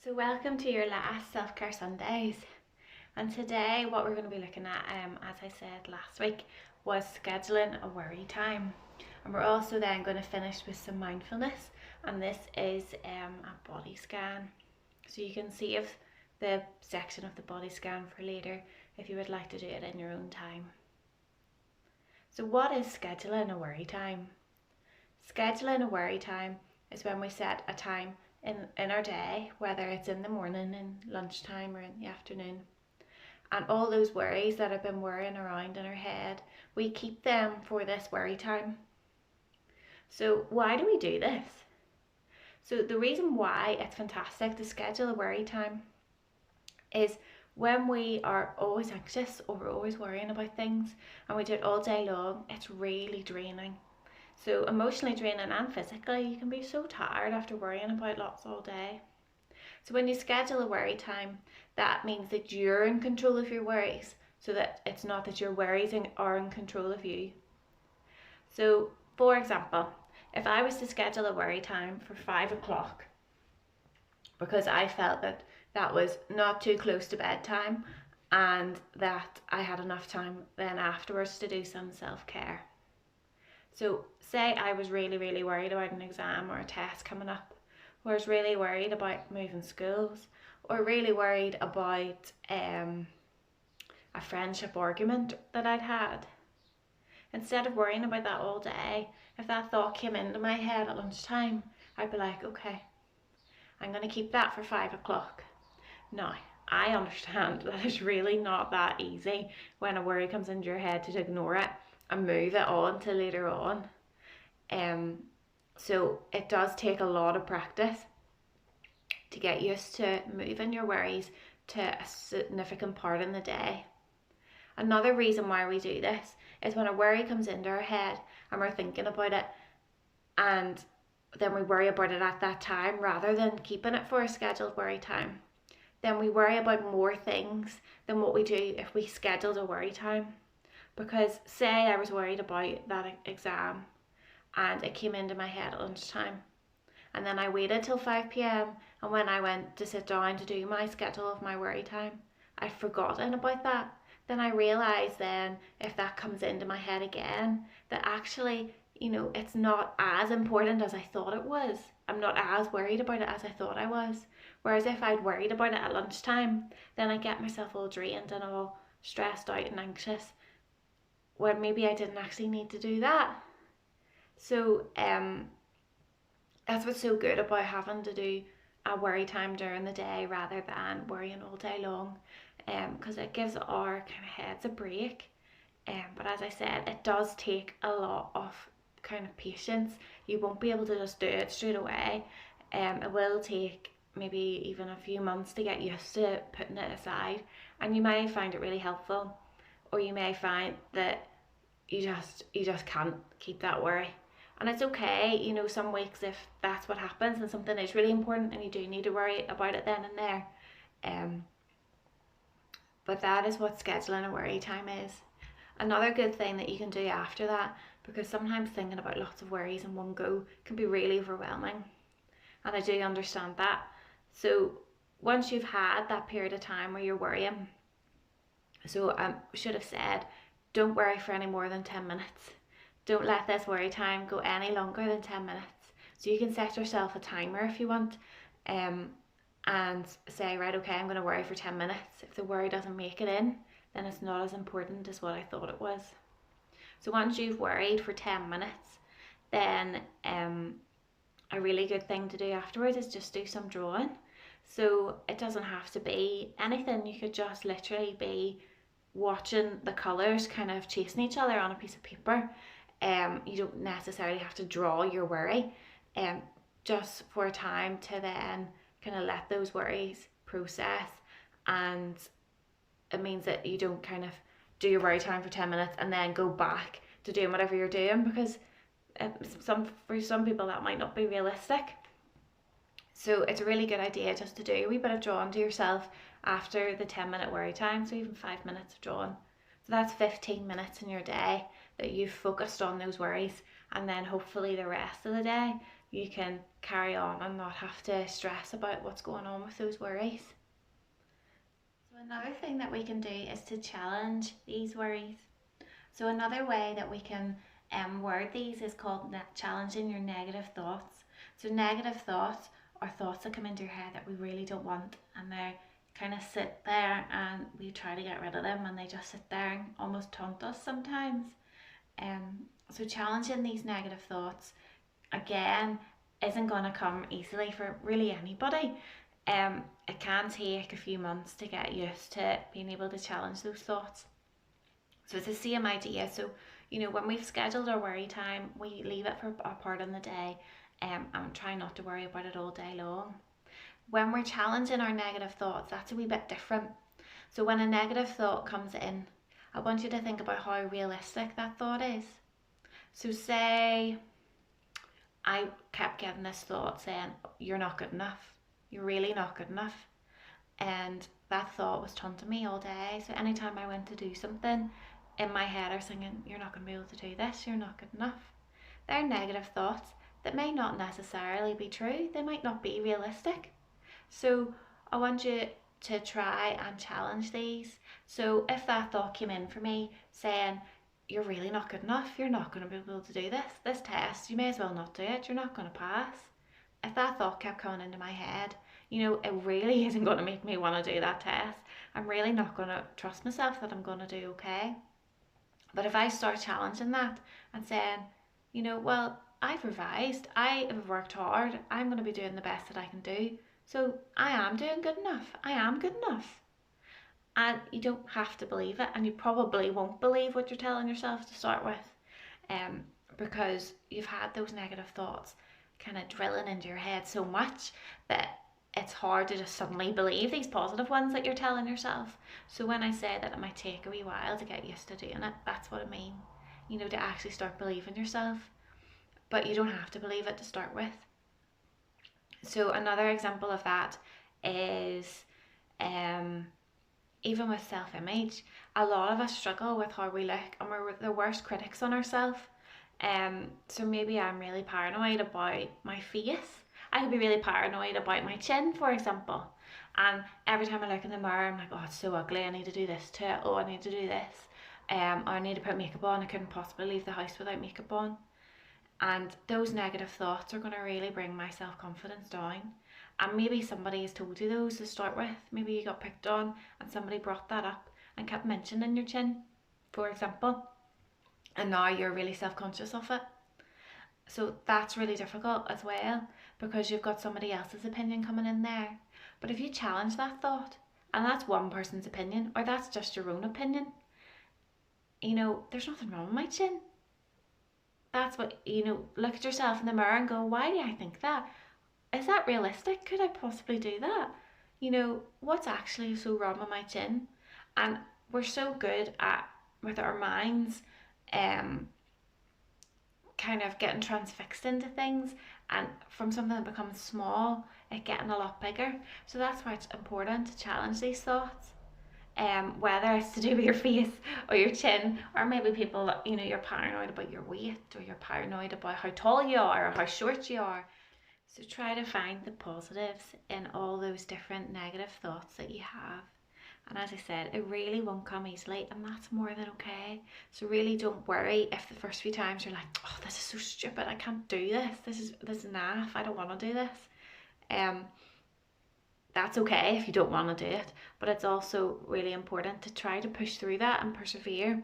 So welcome to your last Self-Care Sundays, and today what we're going to be looking at, as I said last week, was scheduling a worry time. And we're also then going to finish with some mindfulness, and this is a body scan. So you can save the section of the body scan for later if you would like to do it in your own time. So what is scheduling a worry time? Scheduling a worry time is when we set a time in our day, whether it's in the morning, in lunchtime, or in the afternoon, and all those worries that have been whirring around in our head, we keep them for this worry time. So why do we do this? So the reason why it's fantastic to schedule a worry time is when we are always anxious or we're always worrying about things and we do it all day long, it's really draining. So emotionally draining and physically, you can be so tired after worrying about lots all day. So when you schedule a worry time, that means that you're in control of your worries, so that it's not that your worries are in control of you. So for example, if I was to schedule a worry time for 5 o'clock, because I felt that that was not too close to bedtime and that I had enough time then afterwards to do some self-care. So say I was really worried about an exam or a test coming up, or I was really worried about moving schools, or really worried about a friendship argument that I'd had. Instead of worrying about that all day, if that thought came into my head at lunchtime, I'd be like, okay, I'm going to keep that for 5 o'clock. Now, I understand that it's really not that easy when a worry comes into your head to ignore it and move it on to later on. So it does take a lot of practice to get used to moving your worries to a significant part in the day. Another reason why we do this is when a worry comes into our head and we're thinking about it, and then we worry about it at that time rather than keeping it for a scheduled worry time. Then we worry about more things than what we do if we scheduled a worry time. Because say I was worried about that exam and it came into my head at lunchtime, and then I waited till 5 p.m. and when I went to sit down to do my schedule of my worry time, I'd forgotten about that. Then I realised then, if that comes into my head again, that actually, it's not as important as I thought it was. I'm not as worried about it as I thought I was. Whereas if I'd worried about it at lunchtime, then I get myself all drained and all stressed out and anxious, when maybe I didn't actually need to do that. So that's what's so good about having to do a worry time during the day rather than worrying all day long, because it gives our kind of heads a break. But as I said, it does take a lot of kind of patience. You won't be able to just do it straight away. It will take maybe even a few months to get used to putting it aside, and you may find it really helpful, or you may find that you just can't keep that worry. And it's okay, some weeks if that's what happens and something is really important and you do need to worry about it then and there. But that is what scheduling a worry time is. Another good thing that you can do after that, because sometimes thinking about lots of worries in one go can be really overwhelming, and I do understand that. So once you've had that period of time where you're worrying, so I should have said, don't worry for any more than 10 minutes. Don't let this worry time go any longer than 10 minutes. So you can set yourself a timer if you want, and say, right, okay, I'm going to worry for 10 minutes. If the worry doesn't make it in, then it's not as important as what I thought it was. So once you've worried for 10 minutes, then a really good thing to do afterwards is just do some drawing. So it doesn't have to be anything. You could just literally be watching the colours kind of chasing each other on a piece of paper. You don't necessarily have to draw your worry, just for a time to then kind of let those worries process. And it means that you don't kind of do your worry time for 10 minutes and then go back to doing whatever you're doing, because for some people that might not be realistic. So it's a really good idea just to do a wee bit of drawing to yourself after the 10-minute worry time, so even 5 minutes of drawing. So that's 15 minutes in your day that you've focused on those worries, and then hopefully the rest of the day you can carry on and not have to stress about what's going on with those worries. So another thing that we can do is to challenge these worries. So another way that we can word these is called challenging your negative thoughts. So negative thoughts are thoughts that come into your head that we really don't want, and they kind of sit there and we try to get rid of them, and they just sit there and almost taunt us sometimes. So challenging these negative thoughts, again, isn't going to come easily for really anybody. It can take a few months to get used to being able to challenge those thoughts. So it's the same idea. So, when we've scheduled our worry time, we leave it for a part in the day, and try not to worry about it all day long. When we're challenging our negative thoughts, that's a wee bit different. So when a negative thought comes in, I want you to think about how realistic that thought is. So say I kept getting this thought saying, you're not good enough. You're really not good enough. And that thought was taunting me all day. So anytime I went to do something, in my head I was thinking, you're not going to be able to do this, you're not good enough. They're negative thoughts that may not necessarily be true. They might not be realistic. So I want you to try and challenge these. So if that thought came in for me saying, you're really not good enough, you're not going to be able to do this test, you may as well not do it, you're not going to pass. If that thought kept coming into my head, it really isn't going to make me want to do that test. I'm really not going to trust myself that I'm going to do okay. But if I start challenging that and saying, well, I've revised, I have worked hard, I'm going to be doing the best that I can do, so I am doing good enough, I am good enough. And you don't have to believe it, and you probably won't believe what you're telling yourself to start with, because you've had those negative thoughts kind of drilling into your head so much that it's hard to just suddenly believe these positive ones that you're telling yourself. So when I say that it might take a wee while to get used to doing it, that's what I mean. To actually start believing yourself. But you don't have to believe it to start with. So another example of that is even with self-image. A lot of us struggle with how we look, and we're the worst critics on ourselves. So maybe I'm really paranoid about my face. I could be really paranoid about my chin, for example. And every time I look in the mirror, I'm like, oh, it's so ugly, I need to do this to it. Oh, I need to do this. Or I need to put makeup on. I couldn't possibly leave the house without makeup on. And those negative thoughts are going to really bring my self-confidence down. And maybe somebody has told you those to start with. Maybe you got picked on and somebody brought that up and kept mentioning your chin, for example. And now you're really self-conscious of it. So that's really difficult as well, because you've got somebody else's opinion coming in there. But if you challenge that thought, and that's one person's opinion, or that's just your own opinion, there's nothing wrong with my chin. That's what, look at yourself in the mirror and go, why do I think that? Is that realistic? Could I possibly do that? What's actually so wrong with my chin? And we're so good at, with our minds, kind of getting transfixed into things, and from something that becomes small, it getting a lot bigger. So that's why it's important to challenge these thoughts. Whether it's to do with your face or your chin, or maybe people, you're paranoid about your weight, or you're paranoid about how tall you are or how short you are. So try to find the positives in all those different negative thoughts that you have. And as I said, it really won't come easily, and that's more than okay. So really don't worry if the first few times you're like, oh, this is so stupid, I can't do this. This is naff, I don't want to do this. That's okay if you don't want to do it, but it's also really important to try to push through that and persevere,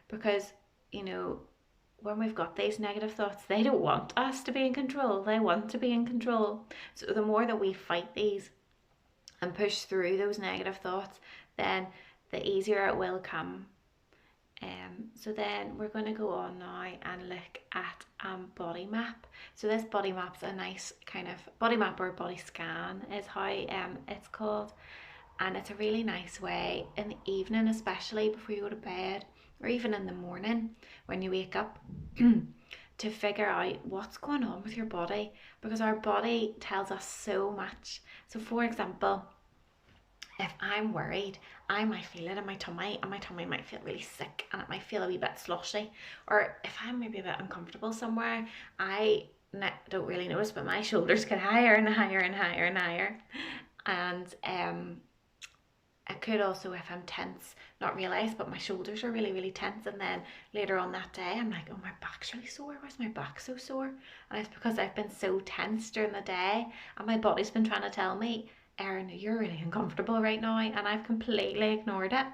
because when we've got these negative thoughts, they don't want us to be in control, they want to be in control. So the more that we fight these and push through those negative thoughts, then the easier it will come. So then we're going to go on now and look at body map. So this body map's a nice kind of body map, or body scan is how it's called, and it's a really nice way in the evening, especially before you go to bed, or even in the morning when you wake up, to figure out what's going on with your body, because our body tells us so much. So for example, if I'm worried, I might feel it in my tummy, and my tummy might feel really sick, and it might feel a wee bit sloshy. Or if I'm maybe a bit uncomfortable somewhere, I don't really notice, but my shoulders get higher and higher and higher and higher. And I could also, if I'm tense, not realise, but my shoulders are really, really tense. And then later on that day, I'm like, oh, my back's really sore. Why's my back so sore? And it's because I've been so tense during the day, and my body's been trying to tell me, Erin, you're really uncomfortable right now, and I've completely ignored it.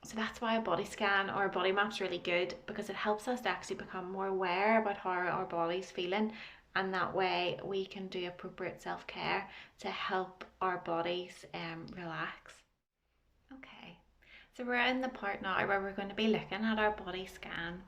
So that's why a body scan or a body map's really good, because it helps us to actually become more aware about how our body's feeling, and that way we can do appropriate self-care to help our bodies relax. Okay, so we're in the part now where we're going to be looking at our body scan.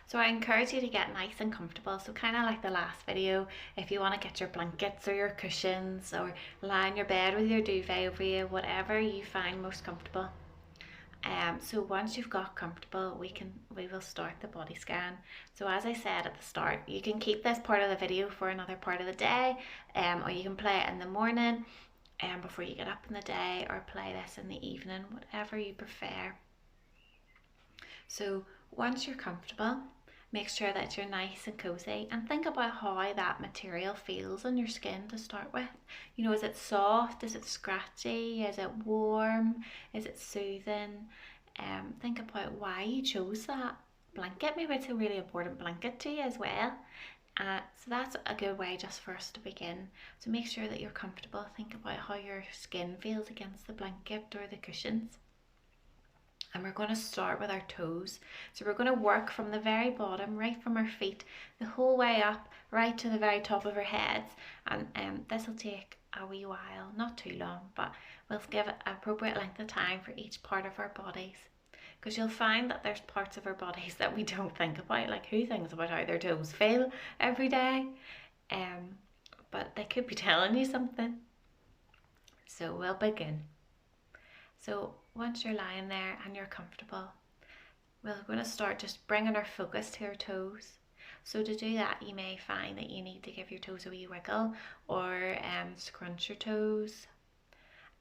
So I encourage you to get nice and comfortable. So kind of like the last video, if you want to get your blankets or your cushions, or lie in your bed with your duvet over you, whatever you find most comfortable. So once you've got comfortable, we will start the body scan. So as I said at the start, you can keep this part of the video for another part of the day, or you can play it in the morning before you get up in the day, or play this in the evening, whatever you prefer. So once you're comfortable, make sure that you're nice and cozy, and think about how that material feels on your skin to start with. You know, is it soft? Is it scratchy? Is it warm? Is it soothing? Think about why you chose that blanket. Maybe it's a really important blanket to you as well. So that's a good way just for us to begin. So make sure that you're comfortable. Think about how your skin feels against the blanket or the cushions. And we're going to start with our toes. So we're going to work from the very bottom, right from our feet, the whole way up, right to the very top of our heads. And this will take a wee while, not too long, but we'll give it appropriate length of time for each part of our bodies. Because you'll find that there's parts of our bodies that we don't think about, like who thinks about how their toes feel every day? But they could be telling you something. So we'll begin. So once you're lying there and you're comfortable, we're going to start just bringing our focus to our toes. So to do that, you may find that you need to give your toes a wee wiggle, or scrunch your toes.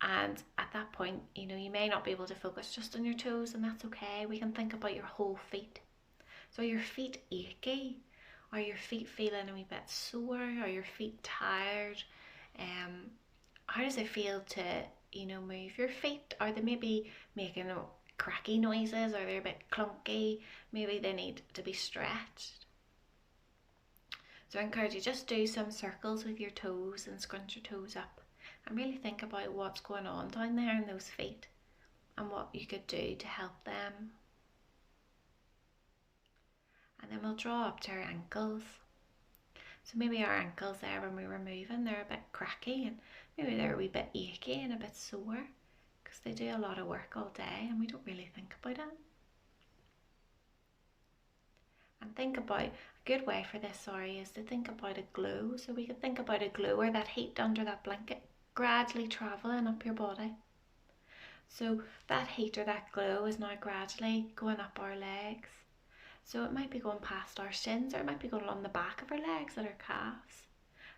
And at that point, you know, you may not be able to focus just on your toes, and that's okay. We can think about your whole feet. So are your feet achy? Are your feet feeling a wee bit sore? Are your feet tired? How does it feel to, you know, move your feet? Are they maybe making cracky noises? Are they a bit clunky? Maybe they need to be stretched. So I encourage you, just do some circles with your toes and scrunch your toes up, and really think about what's going on down there in those feet and what you could do to help them. And then we'll draw up to our ankles. So maybe our ankles there, when we were moving, they're a bit cracky, and maybe they're a wee bit achy and a bit sore, because they do a lot of work all day and we don't really think about it. And think about, a good way for this, is to think about a glow. So we could think about a glow, or that heat under that blanket gradually travelling up your body. So that heat or that glow is now gradually going up our legs. So it might be going past our shins, or it might be going along the back of our legs at our calves.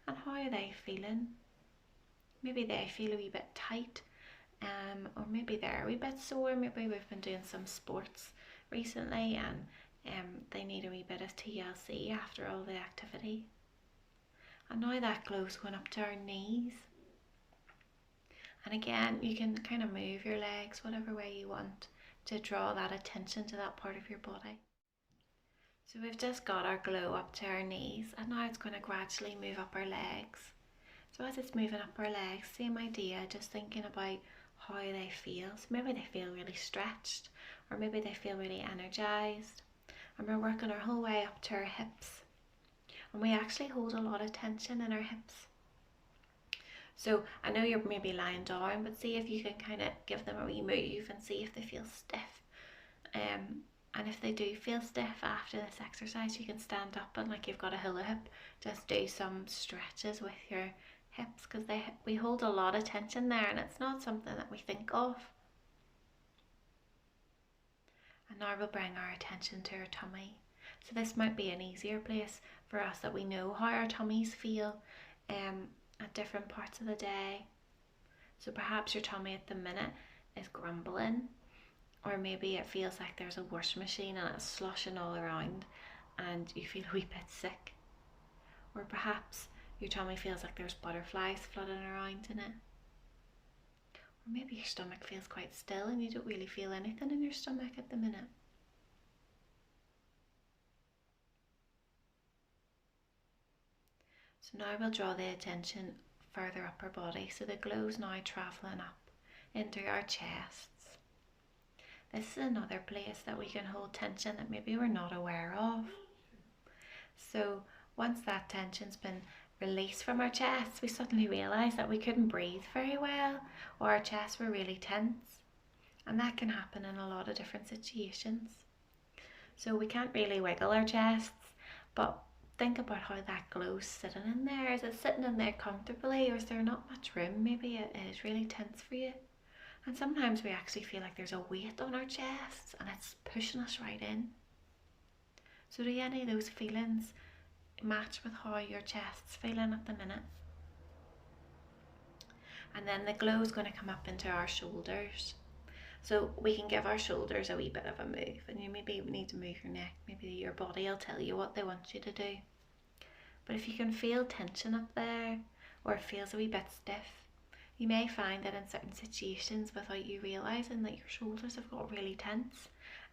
And how are they feeling? Maybe they feel a wee bit tight, or maybe they're a wee bit sore. Maybe we've been doing some sports recently, and they need a wee bit of TLC after all the activity. And now that glow's going up to our knees. And again, you can kind of move your legs whatever way you want to draw that attention to that part of your body. So we've just got our glow up to our knees, and now it's going to gradually move up our legs. So as it's moving up our legs, same idea, just thinking about how they feel. So maybe they feel really stretched, or maybe they feel really energized. And we're working our whole way up to our hips. And we actually hold a lot of tension in our hips. So I know you're maybe lying down, but see if you can kind of give them a wee move and see if they feel stiff. And if they do feel stiff after this exercise, you can stand up and, like you've got a hula hoop, just do some stretches with your hips, because we hold a lot of tension there, and it's not something that we think of. And now we'll bring our attention to our tummy. So this might be an easier place for us, that we know how our tummies feel at different parts of the day. So perhaps your tummy at the minute is grumbling, or maybe it feels like there's a washing machine and it's sloshing all around and you feel a wee bit sick. or perhaps your tummy feels like there's butterflies floating around in it. Or maybe your stomach feels quite still and you don't really feel anything in your stomach at the minute. So now we'll draw the attention further up our body. So the glow's now travelling up into our chests. This is another place that we can hold tension that maybe we're not aware of. So once that tension's been released from our chests, we suddenly realise that we couldn't breathe very well, or our chests were really tense. And that can happen in a lot of different situations. So we can't really wiggle our chests, but think about how that glow's sitting in there. Is it sitting in there comfortably, or is there not much room? Maybe it is really tense for you. And sometimes we actually feel like there's a weight on our chests and it's pushing us right in. So do any of those feelings match with how your chest's feeling at the minute? And then the glow's going to come up into our shoulders. So we can give our shoulders a wee bit of a move, and you maybe need to move your neck. Maybe your body will tell you what they want you to do. But if you can feel tension up there, or it feels a wee bit stiff, you may find that in certain situations, without you realising, that your shoulders have got really tense,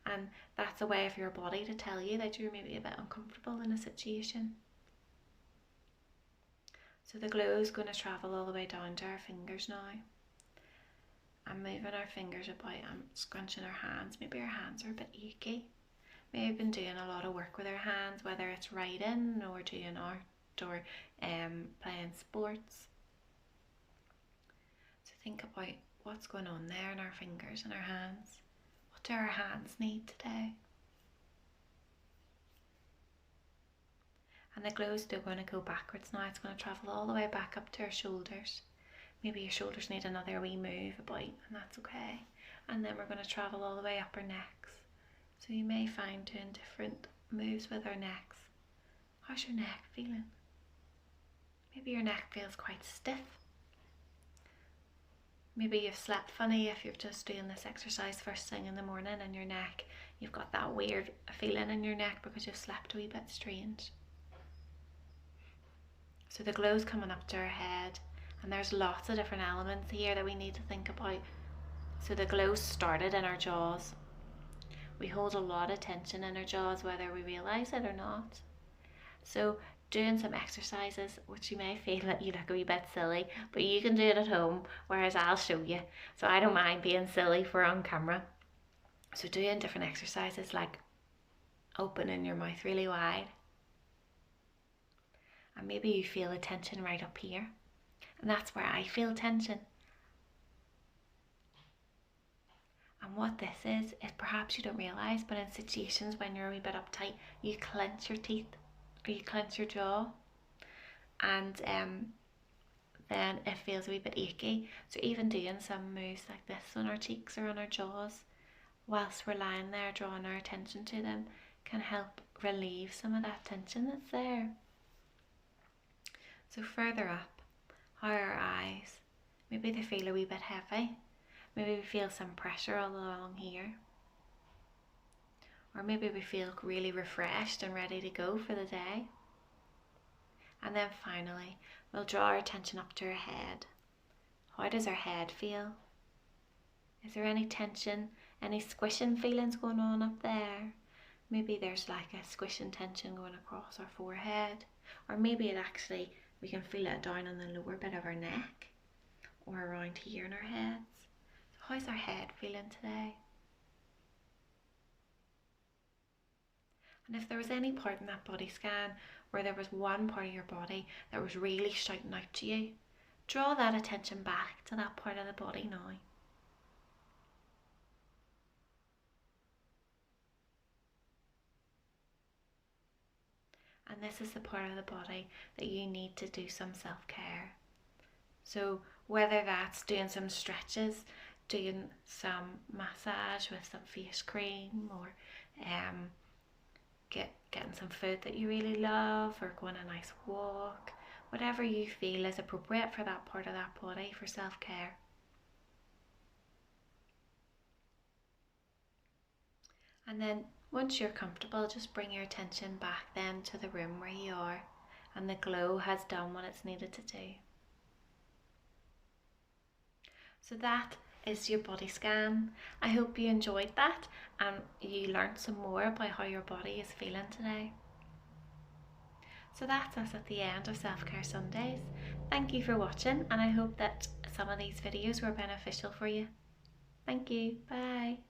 and that's a way of your body to tell you that you're maybe a bit uncomfortable in a situation. So the glow is going to travel all the way down to our fingers now. I'm moving our fingers about, I'm scrunching our hands. Maybe our hands are a bit achy. Maybe we've been doing a lot of work with our hands, whether it's writing or doing art or playing sports. So think about what's going on there in our fingers and our hands. What do our hands need today? And the glow is still going to go backwards now. It's going to travel all the way back up to our shoulders. Maybe your shoulders need another wee move about, and that's okay. And then we're going to travel all the way up our necks. So you may find doing different moves with our necks. How's your neck feeling? Maybe your neck feels quite stiff. Maybe you've slept funny if you're just doing this exercise first thing in the morning, and your neck, you've got that weird feeling in your neck because you've slept a wee bit strange. So the glow's coming up to our head, and there's lots of different elements here that we need to think about. So the glow started in our jaws. We hold a lot of tension in our jaws, whether we realise it or not. So doing some exercises, which you may feel that you look a wee bit silly, but you can do it at home, whereas I'll show you. So I don't mind being silly for on camera. So doing different exercises like opening your mouth really wide. And maybe you feel a tension right up here. And that's where I feel tension. And what this is perhaps you don't realise, but in situations when you're a wee bit uptight, you clench your teeth or you clench your jaw, and then it feels a wee bit achy. So even doing some moves like this on our cheeks or on our jaws, whilst we're lying there drawing our attention to them, can help relieve some of that tension that's there. So further up, how are our eyes? Maybe they feel a wee bit heavy. Maybe we feel some pressure all along here. Or maybe we feel really refreshed and ready to go for the day. And then finally, we'll draw our attention up to our head. How does our head feel? Is there any tension, any squishing feelings going on up there? Maybe there's like a squishing tension going across our forehead. Or maybe it actually, we can feel it down on the lower bit of our neck or around here in our heads. So how's our head feeling today? And if there was any part in that body scan where there was one part of your body that was really shouting out to you, draw that attention back to that part of the body now. And this is the part of the body that you need to do some self-care. So whether that's doing some stretches, doing some massage with some face cream, or getting some food that you really love, or going a nice walk, whatever you feel is appropriate for that part of that body for self-care. And then once you're comfortable, just bring your attention back then to the room where you are, and the glow has done what it's needed to do. So that is your body scan. I hope you enjoyed that and you learned some more about how your body is feeling today. So that's us at the end of Self-Care Sundays. Thank you for watching, and I hope that some of these videos were beneficial for you. Thank you. Bye.